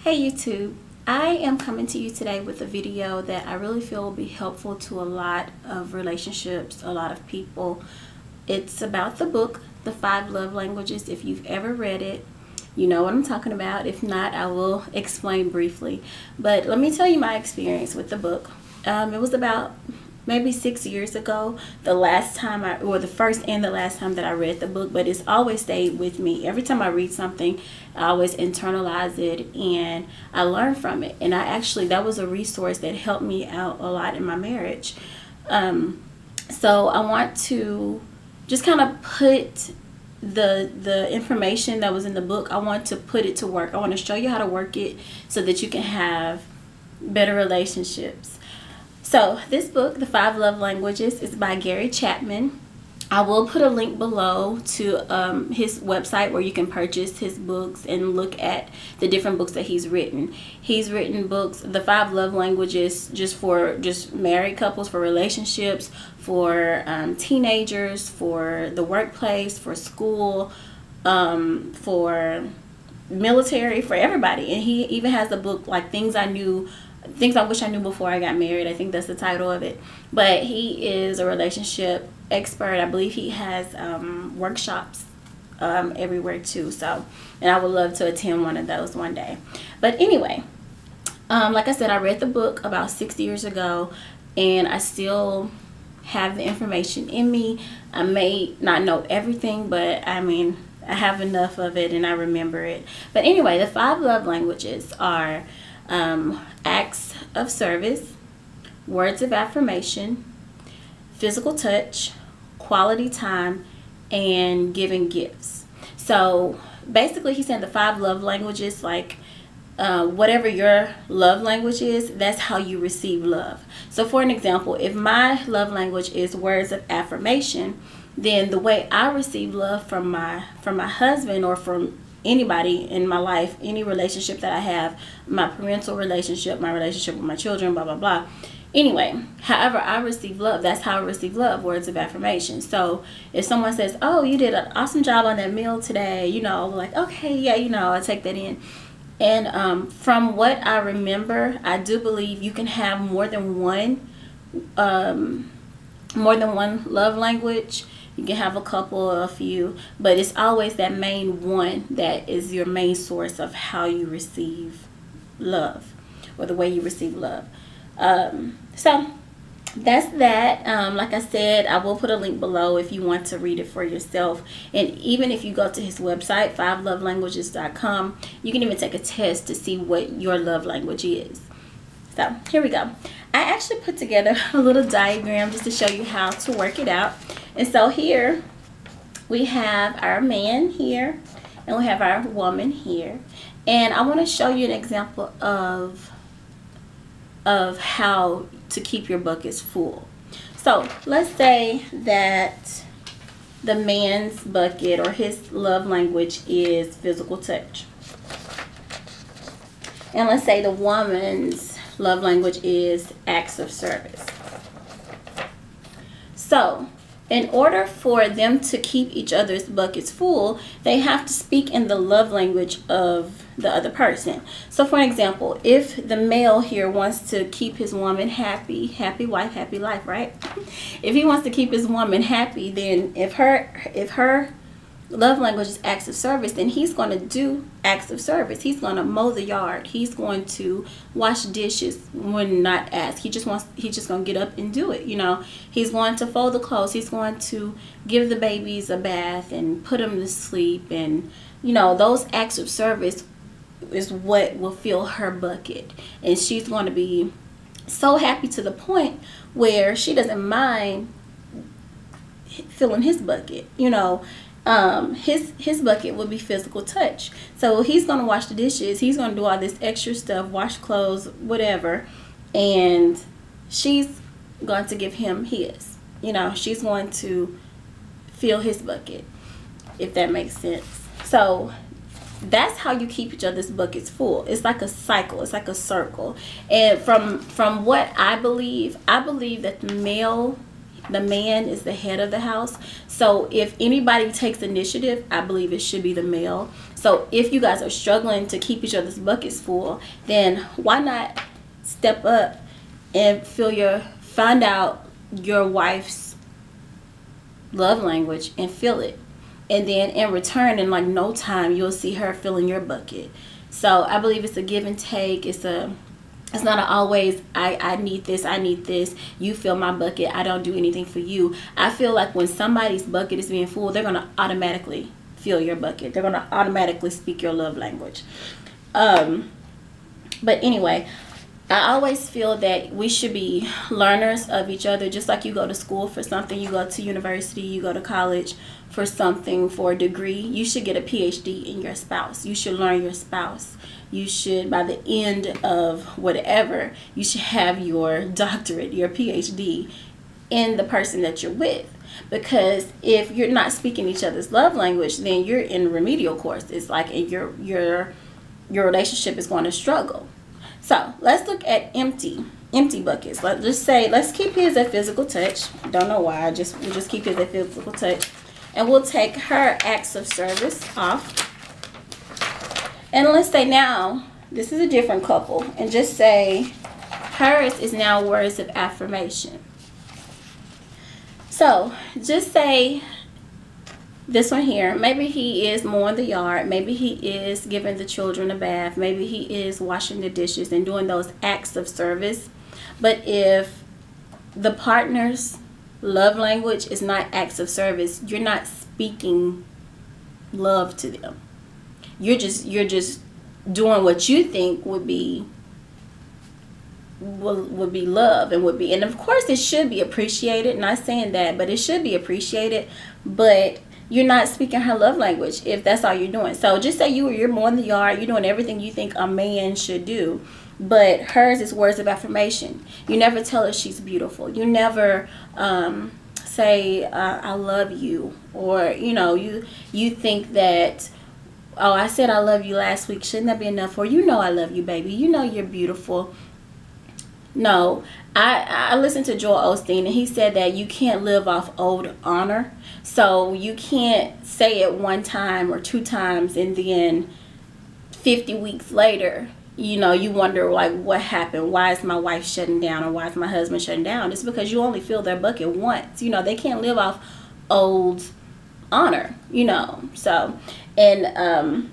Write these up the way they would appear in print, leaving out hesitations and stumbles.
Hey YouTube, I am coming to you today with a video that I really feel will be helpful to a lot of relationships, a lot of people. It's about the book, The 5 Love Languages. If you've ever read it, you know what I'm talking about. If not, I will explain briefly. But let me tell you my experience with the book. It was about maybe 6 years ago, the first and the last time that I read the book, but it's always stayed with me. Every time I read something, I always internalize it and I learn from it. And that was a resource that helped me out a lot in my marriage. So I want to just kind of put the information that was in the book, I want to put it to work. I want to show you how to work it so that you can have better relationships. So this book, The 5 Love Languages, is by Gary Chapman. I will put a link below to his website where you can purchase his books and look at the different books that he's written. He's written books, The 5 Love Languages, for married couples, for relationships, for teenagers, for the workplace, for school, for military, for everybody. And he even has a book like Things I Wish I Knew Before I Got Married. I think that's the title of it. But he is a relationship expert. I believe he has workshops everywhere too. So, and I would love to attend one of those one day. But anyway, like I said, I read the book about 6 years ago, and I still have the information in me. I may not know everything, but I mean, I have enough of it and I remember it. But anyway, the 5 love languages are acts of service, words of affirmation, physical touch, quality time, and giving gifts. So basically he's saying the 5 love languages, like whatever your love language is, that's how you receive love. So for an example, if my love language is words of affirmation, then the way I receive love from my husband or from anybody in my life, any relationship that I have, my parental relationship, my relationship with my children, blah, blah, blah. Anyway, however I receive love, that's how I receive love, words of affirmation. So if someone says, oh, you did an awesome job on that meal today, you know, like, okay, yeah, you know, I take that in. And from what I remember, I do believe you can have more than one love language. You can have a couple or a few, but it's always that main one that is your main source of how you receive love, or the way you receive love. So that's that. Like I said, I will put a link below if you want to read it for yourself. And even if you go to his website, 5lovelanguages.com, you can even take a test to see what your love language is. So here we go. I actually put together a little diagram just to show you how to work it out. And so here we have our man here and we have our woman here. And I want to show you an example of how to keep your buckets full. So let's say that the man's bucket or his love language is physical touch. And let's say the woman's love language is acts of service. So in order for them to keep each other's buckets full, they have to speak in the love language of the other person. So for an example, if the male here wants to keep his woman happy, happy wife, happy life, right? If he wants to keep his woman happy, then if her love language is acts of service, then he's going to do acts of service. He's going to mow the yard. He's going to wash dishes when not asked. He's just going to get up and do it. You know, he's going to fold the clothes. He's going to give the babies a bath and put them to sleep. And, you know, those acts of service is what will fill her bucket. And she's going to be so happy to the point where she doesn't mind filling his bucket, you know. His bucket would be physical touch. So he's going to wash the dishes, he's going to do all this extra stuff, wash clothes, whatever, and she's going to give him his, you know, she's going to fill his bucket, if that makes sense. So that's how you keep each other's buckets full. It's like a cycle, it's like a circle. And from what I believe that the man is the head of the house. So if anybody takes initiative, I believe it should be the male. So if you guys are struggling to keep each other's buckets full, then why not step up and find out your wife's love language and feel it. And then in return, in like no time, you'll see her filling your bucket. So I believe it's a give and take. It's not an always, I need this, I need this, you fill my bucket, I don't do anything for you. I feel like when somebody's bucket is being full, they're going to automatically fill your bucket. They're going to automatically speak your love language. But anyway, I always feel that we should be learners of each other. Just like you go to school for something, you go to university, you go to college for something, for a degree, you should get a Ph.D. in your spouse. You should learn your spouse. You should, by the end of whatever, you should have your doctorate, your Ph.D. in the person that you're with. Because if you're not speaking each other's love language, then you're in remedial course. It's like your relationship is going to struggle. So let's look at empty buckets. Let's keep his at physical touch. Don't know why. We'll just keep his at physical touch, and we'll take her acts of service off. And let's say now this is a different couple, and just say hers is now words of affirmation. So just say this one here, maybe he is mowing the yard, maybe he is giving the children a bath, maybe he is washing the dishes and doing those acts of service. But if the partner's love language is not acts of service, you're not speaking love to them. You're just doing what you think would be love, and of course it should be appreciated. Not saying that, but it should be appreciated. But you're not speaking her love language if that's all you're doing. So just say you're mowing the yard, you're doing everything you think a man should do, but hers is words of affirmation. You never tell her she's beautiful. You never say I love you, or you think that, oh, I said I love you last week, shouldn't that be enough? Or I love you, baby, you're beautiful. No, I listened to Joel Osteen, and he said that you can't live off old honor. So you can't say it one time or two times, and then 50 weeks later, you wonder, like, what happened? Why is my wife shutting down, or why is my husband shutting down? It's because you only fill their bucket once. They can't live off old honor, So, and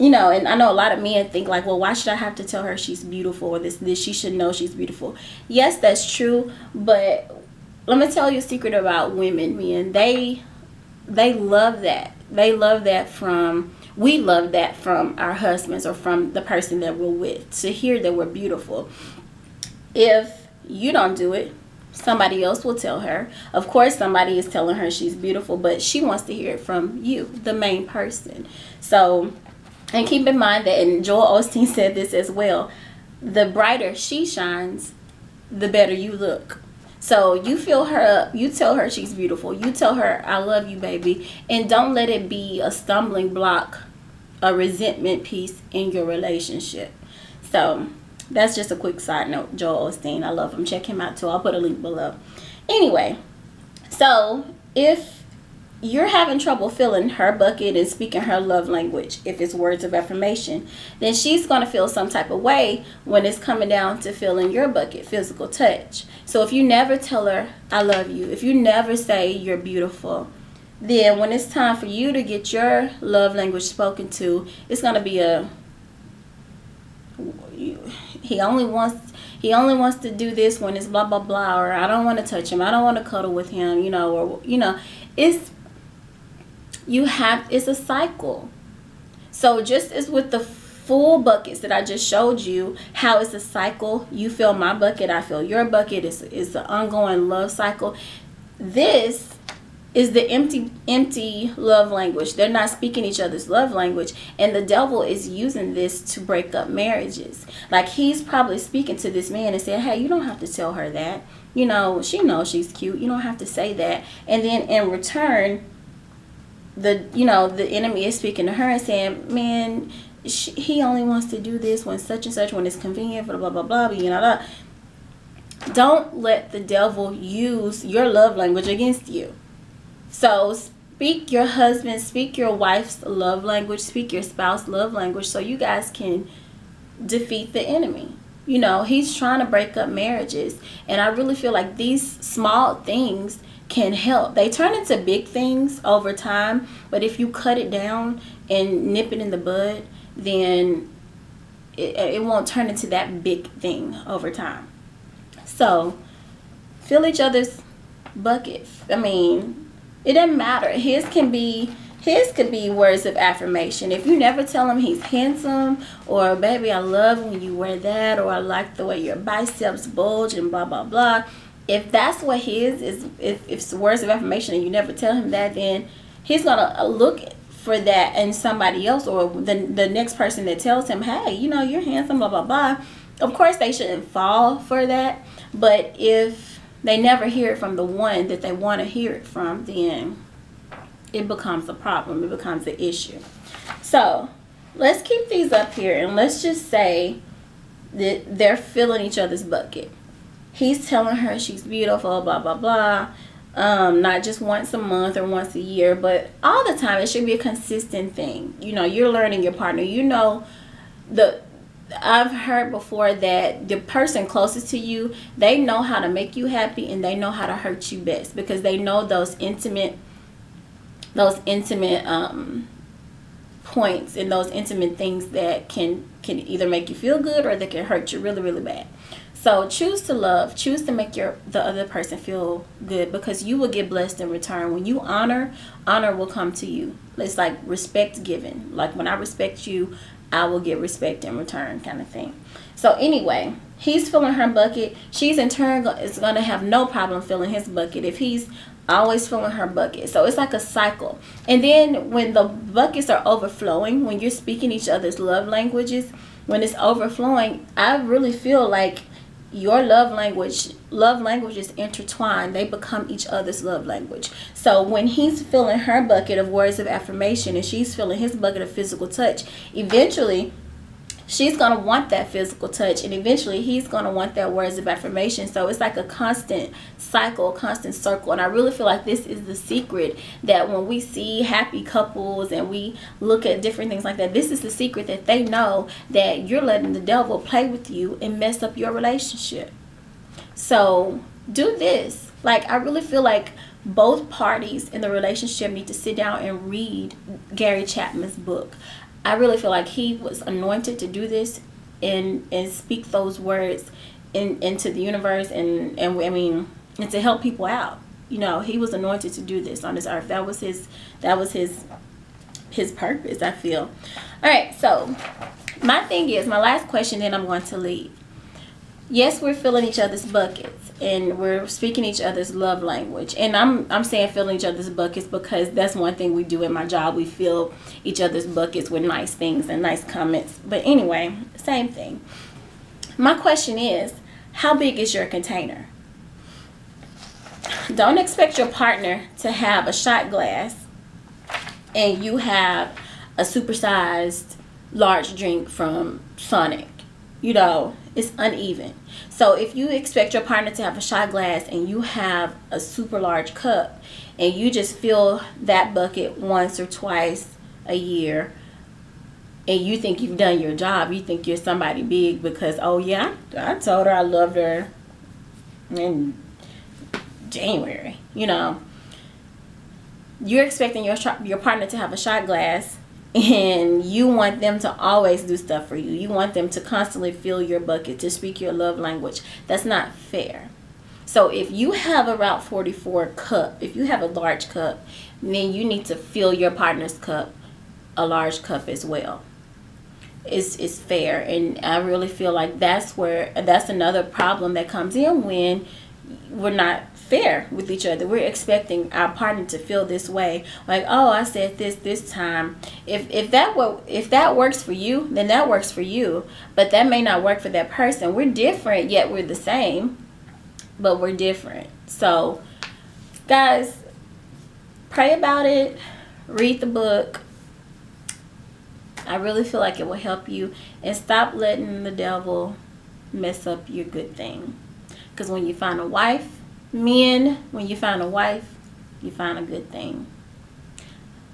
and I know a lot of men think like, well, why should I have to tell her she's beautiful, or this she should know she's beautiful? Yes, that's true, but let me tell you a secret about women, men. They love that. We love that from our husbands or from the person that we're with, to hear that we're beautiful. If you don't do it, somebody else will tell her. Of course, somebody is telling her she's beautiful, but she wants to hear it from you, the main person. So, and keep in mind that, and Joel Osteen said this as well, the brighter she shines, the better you look. So you fill her up, you tell her she's beautiful, you tell her I love you, baby, and don't let it be a stumbling block, a resentment piece in your relationship. So that's just a quick side note. Joel Osteen, I love him. Check him out too. I'll put a link below. Anyway, so if you're having trouble filling her bucket and speaking her love language, if it's words of affirmation, then she's going to feel some type of way when it's coming down to filling your bucket, physical touch. So if you never tell her I love you, if you never say you're beautiful, then when it's time for you to get your love language spoken to, it's going to be he only wants to do this when it's blah blah blah, or I don't want to touch him, I don't want to cuddle with him, it's a cycle. So just as with the full buckets that I just showed you, how it's a cycle. You fill my bucket, I fill your bucket. It's an ongoing love cycle. This is the empty love language. They're not speaking each other's love language, and the devil is using this to break up marriages. Like, he's probably speaking to this man and saying, hey, you don't have to tell her that. She knows she's cute. You don't have to say that. And then in return, the enemy is speaking to her and saying, man, he only wants to do this when such and such, when it's convenient, blah blah blah blah. Don't let the devil use your love language against you. So speak your husband, speak your wife's love language, speak your spouse's love language, so you guys can defeat the enemy. You know, he's trying to break up marriages, and I really feel like these small things can help. They turn into big things over time, but if you cut it down and nip it in the bud, then it won't turn into that big thing over time. So fill each other's bucket. I mean, it doesn't matter. His could be words of affirmation. If you never tell him he's handsome, or baby, I love when you wear that, or I like the way your biceps bulge and blah blah blah, if that's what his is, if it's words of affirmation and you never tell him that, then he's gonna look for that in somebody else, or the next person that tells him, hey, you know, you're handsome, blah blah blah. Of course they shouldn't fall for that, but if they never hear it from the one that they want to hear it from, then it becomes a problem. It becomes an issue. So let's keep these up here, and let's just say that they're filling each other's bucket. He's telling her she's beautiful, blah blah blah, not just once a month or once a year, but all the time. It should be a consistent thing. You know, you're learning your partner. You know, I've heard before that the person closest to you, they know how to make you happy, and they know how to hurt you best, because they know those intimate points and those intimate things that can either make you feel good or that can hurt you really really bad. So choose to love, choose to make the other person feel good, because you will get blessed in return. When you honor will come to you. It's like respect given. Like when I respect you, I will get respect in return, kind of thing. So anyway, he's filling her bucket. She's in turn is going to have no problem filling his bucket if he's always filling her bucket. So it's like a cycle. And then when the buckets are overflowing, when you're speaking each other's love languages, when it's overflowing, I really feel like your love languages intertwine. They become each other's love language. So when he's filling her bucket of words of affirmation and she's filling his bucket of physical touch, eventually she's going to want that physical touch, and eventually he's going to want that words of affirmation. So it's like a constant cycle, constant circle. And I really feel like this is the secret, that when we see happy couples and we look at different things like that, this is the secret, that they know that you're letting the devil play with you and mess up your relationship. So do this. Like, I really feel like both parties in the relationship need to sit down and read Gary Chapman's book. I really feel like he was anointed to do this and speak those words into the universe, and to help people out. You know, he was anointed to do this on this earth. That was his purpose, I feel. All right, so my thing is, my last question, then I'm going to leave. Yes, we're filling each other's buckets and we're speaking each other's love language. And I'm saying filling each other's buckets because that's one thing we do in my job. We fill each other's buckets with nice things and nice comments. But anyway, same thing. My question is, how big is your container? Don't expect your partner to have a shot glass and you have a supersized large drink from Sonic. You know, it's uneven. So if you expect your partner to have a shot glass and you have a super large cup, and you just fill that bucket once or twice a year, and you think you've done your job, you think you're somebody big because, oh yeah, I told her I loved her in January. You know, you're expecting your partner to have a shot glass, and you want them to always do stuff for you. You want them to constantly fill your bucket, to speak your love language. That's not fair. So if you have a Route 44 cup, if you have a large cup, then you need to fill your partner's cup, a large cup as well. It's fair. And I really feel like that's another problem that comes in when we're not fair with each other. We're expecting our partner to feel this way, like, oh, I said this time. If that works for you, then that works for you, but that may not work for that person. We're different, yet we're the same, but we're different. So guys, pray about it, read the book. I really feel like it will help you, and stop letting the devil mess up your good thing. Because when you find a wife, men, when you find a wife, you find a good thing.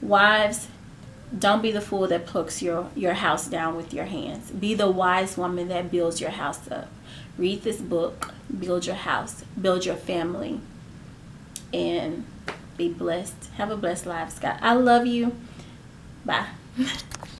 Wives, don't be the fool that plucks your house down with your hands. Be the wise woman that builds your house up. Read this book, build your house, build your family, and be blessed. Have a blessed life, Scott. I love you. Bye.